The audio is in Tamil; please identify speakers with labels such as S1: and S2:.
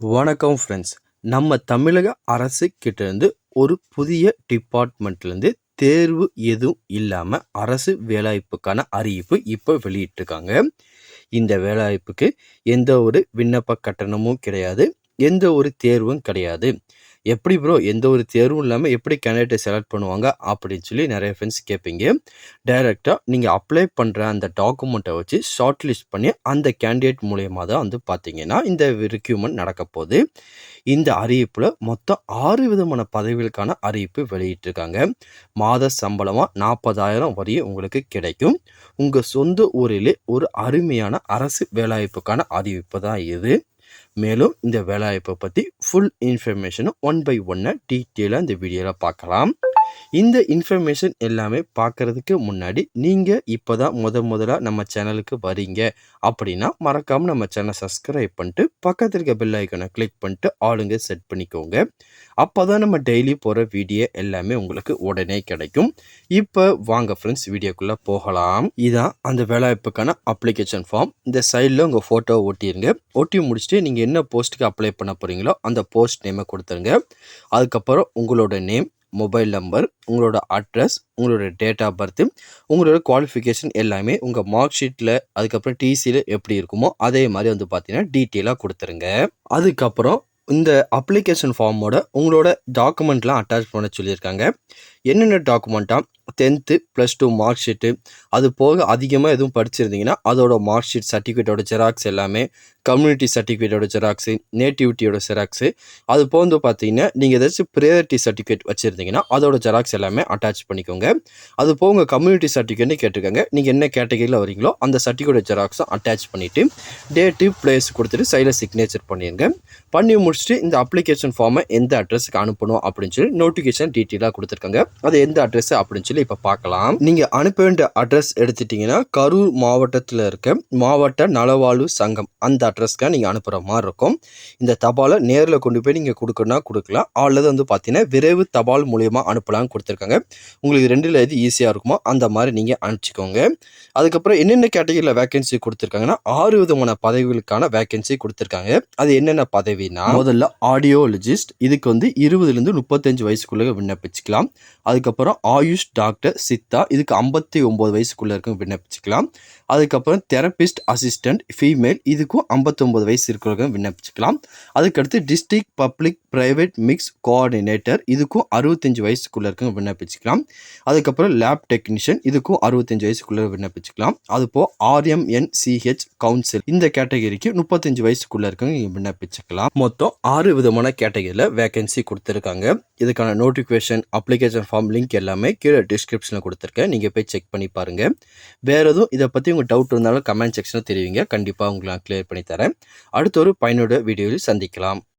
S1: வணக்கம் ஃப்ரெண்ட்ஸ். நம்ம தமிழக அரசு கிட்டேருந்து ஒரு புதிய டிபார்ட்மெண்ட்லேருந்து தேர்வு எதுவும் இல்லாமல் அரசு வேலைவாய்ப்புக்கான அறிவிப்பு இப்போ வெளியிட்டிருக்காங்க. இந்த வேலைவாய்ப்புக்கு எந்த ஒரு விண்ணப்ப கட்டணமும் கிடையாது, எந்த ஒரு தேர்வும் கிடையாது. எப்படி ப்ரோ எந்த ஒரு தேர்வும் இல்லாமல் எப்படி கேண்டிடேட்டை செலக்ட் பண்ணுவாங்க அப்படின்னு சொல்லி நிறைய ஃப்ரெண்ட்ஸ் கேட்பீங்க. டைரெக்டாக நீங்கள் அப்ளை பண்ணுற அந்த டாக்குமெண்ட்டை வச்சு ஷார்ட் லிஸ்ட் பண்ணி அந்த கேண்டிடேட் மூலயமா தான் வந்து பார்த்தீங்கன்னா இந்த ரெக்ரூட்மெண்ட் நடக்க போகுது. இந்த அறிவிப்பில் மொத்தம் 6 விதமான பதவிகளுக்கான அறிவிப்பு வெளியிட்டிருக்காங்க. மாத சம்பளமாக 40,000 வரையும் உங்களுக்கு கிடைக்கும். உங்கள் சொந்த ஊரிலே ஒரு அருமையான அரசு வேலைவாய்ப்புக்கான அறிவிப்பு தான் இது. மேலும் இந்த வேலைவாய்ப்பை பற்றி ஃபுல் இன்ஃபர்மேஷனும் ஒன் பை ஒன்னாக டீட்டெயிலாக இந்த வீடியோவில் பார்க்கலாம். இந்த இன்ஃபர்மேஷன் எல்லாமே பார்க்குறதுக்கு முன்னாடி நீங்கள் இப்போ தான் முதலாக நம்ம சேனலுக்கு வரீங்க அப்படின்னா மறக்காமல் நம்ம சேனலை சப்ஸ்கிரைப் பண்ணிட்டு பக்கத்தில் இருக்க பெல் ஐக்கனை கிளிக் பண்ணிட்டு ஆளுங்க செட் பண்ணிக்கோங்க. அப்போ தான் நம்ம டெய்லி போகிற வீடியோ எல்லாமே உங்களுக்கு உடனே கிடைக்கும். இப்போ வாங்க ஃப்ரெண்ட்ஸ் வீடியோக்குள்ளே போகலாம். இதான் அந்த வேலைவாய்ப்புக்கான அப்ளிகேஷன் ஃபார்ம். இந்த சைடில் உங்கள் ஃபோட்டோவை ஒட்டிடுங்க. ஒட்டி முடிச்சுட்டு நீங்கள் என்ன போஸ்ட்டுக்கு அப்ளை பண்ண போகிறீங்களோ அந்த போஸ்ட் நேமை கொடுத்துருங்க. அதுக்கப்புறம் உங்களோட நேம், மொபைல் நம்பர், உங்களோட அட்ரஸ், உங்களோட டேட் ஆஃப் பர்த்து, உங்களோட குவாலிஃபிகேஷன் எல்லாமே உங்கள் மார்க் ஷீட்டில் அதுக்கப்புறம் டிசியில் எப்படி இருக்குமோ அதே மாதிரி வந்து பார்த்தீங்கன்னா டீட்டெயிலாக கொடுத்துருங்க. அதுக்கப்புறம் இந்த அப்ளிகேஷன் ஃபார்மோட உங்களோட டாக்குமெண்ட்லாம் அட்டாச் பண்ண சொல்லியிருக்காங்க. என்னென்ன டாக்குமெண்ட்டாக 10th +2 மார்க் ஷீட்டு, அது போக அதிகமாக எதுவும் படிச்சிருந்தீங்கன்னா அதோட மார்க் ஷீட் சர்டிஃபிகேட்டோட ஜெராக்ஸ் எல்லாமே, கம்யூனிட்டி சர்டிஃபிகேட்டோட ஜெராக்ஸு, நேட்டிவிட்டியோட ஜெராக்ஸு, அது போக வந்து பார்த்தீங்கன்னா நீங்கள் ஏதாச்சும் ப்ரையாரிட்டி சர்டிஃபிகேட் வச்சுருந்தீங்கன்னா அதோட ஜெராக்ஸ் எல்லாமே அட்டாச் பண்ணிக்கோங்க. அது போக உங்கள் கம்யூனிட்டி சர்டிஃபிகேட்னு கேட்டிருக்காங்க. நீங்கள் என்ன கேட்டகரியில் வரீங்களோ அந்த சர்டிஃபிகேட்டோட ஜெராக்ஸும் அட்டாச் பண்ணிவிட்டு டேட்டு பிளேஸ் கொடுத்துட்டு சைடில் சிக்னேச்சர் பண்ணிடுங்க. பண்ணி முடிச்சுட்டு இந்த அப்ளிகேஷன் ஃபார்மை எந்த அட்ரஸுக்கு அனுப்பணும் அப்படின்னு சொல்லி நோட்டிஃபிகேஷன் டீட்டெயிலாக கொடுத்துருக்காங்க. அது எந்த அட்ரஸ் அப்படின்னு சொல்லி இப்போ பார்க்கலாம். நீங்கள் அனுப்ப வேண்டிய அட்ரஸ் எடுத்துட்டிங்கன்னா கரூர் மாவட்டத்தில் இருக்க மாவட்ட நலவாழ்வு சங்கம் அந்த அட்ரஸ்க்காக நீங்கள் அனுப்புகிற மாதிரி இருக்கும். இந்த தபாலை நேரில் கொண்டு போய் நீங்கள் கொடுக்கணும்னா கொடுக்கலாம், அல்லது வந்து பார்த்தீங்கன்னா விரைவு தபால் மூலியமாக அனுப்பலாம்னு கொடுத்துருக்காங்க. உங்களுக்கு ரெண்டில் எது ஈஸியாக இருக்குமோ அந்த மாதிரி நீங்கள் அனுப்பிச்சிக்கோங்க. அதுக்கப்புறம் என்னென்ன கேட்டகரியில் வேகன்சி கொடுத்துருக்காங்கன்னா 6 விதமான பதவிகளுக்கான வேகன்சி கொடுத்துருக்காங்க. அது என்னென்ன பதவினா, முதல்ல ஆடியோலஜிஸ்ட், இதுக்கு வந்து 20லேருந்து 35 வயசுக்குள்ளே விண்ணப்பிச்சுக்கலாம். அதுக்கப்புறம் ஆயுஷ் டாக்டர் சித்தா, இதுக்கு 59 வயசுக்குள்ளே இருக்கும் விண்ணப்பிச்சுக்கலாம். அதுக்கப்புறம் தெரபிஸ்ட் அசிஸ்டன்ட் ஃபீமேல், இதுக்கும் 59 வயசு இருக்கிறவங்க விண்ணப்பிச்சுக்கலாம். அதுக்கடுத்து district public private mix coordinator, இதுக்கும் 65 வயசுக்குள்ளே இருக்கும் விண்ணப்பிச்சுக்கலாம். அதுக்கப்புறம் லேப் டெக்னீஷியன், இதுக்கும் 65 வயசுக்குள்ளே விண்ணப்பிச்சுக்கலாம். அதுபோல் RMNCH கவுன்சில், இந்த கேட்டகரிக்கு 35 வயசுக்குள்ளே இருக்கவங்க விண்ணப்பிச்சுக்கலாம். மொத்தம் 6 விதமான கேட்டகரியில் வேகன்சி கொடுத்துருக்காங்க. இதுக்கான நோட்டிஃபிகேஷன், அப்ளிகேஷன் ஃபார்ம் லிங்க் எல்லாமே கீழே டிஸ்கிரிப்ஷனில் கொடுத்துருக்கேன். நீங்கள் போய் செக் பண்ணி பாருங்கள். வேறு எதுவும் இதை பற்றி உங்கள் டவுட் இருந்தாலும் கமெண்ட் செக்ஷனில் தெரிவிங்க. கண்டிப்பாக உங்களுக்கு நான் கிளியர் பண்ணி தரேன். அடுத்த ஒரு பயனுள்ள வீடியோவில் சந்திக்கலாம்.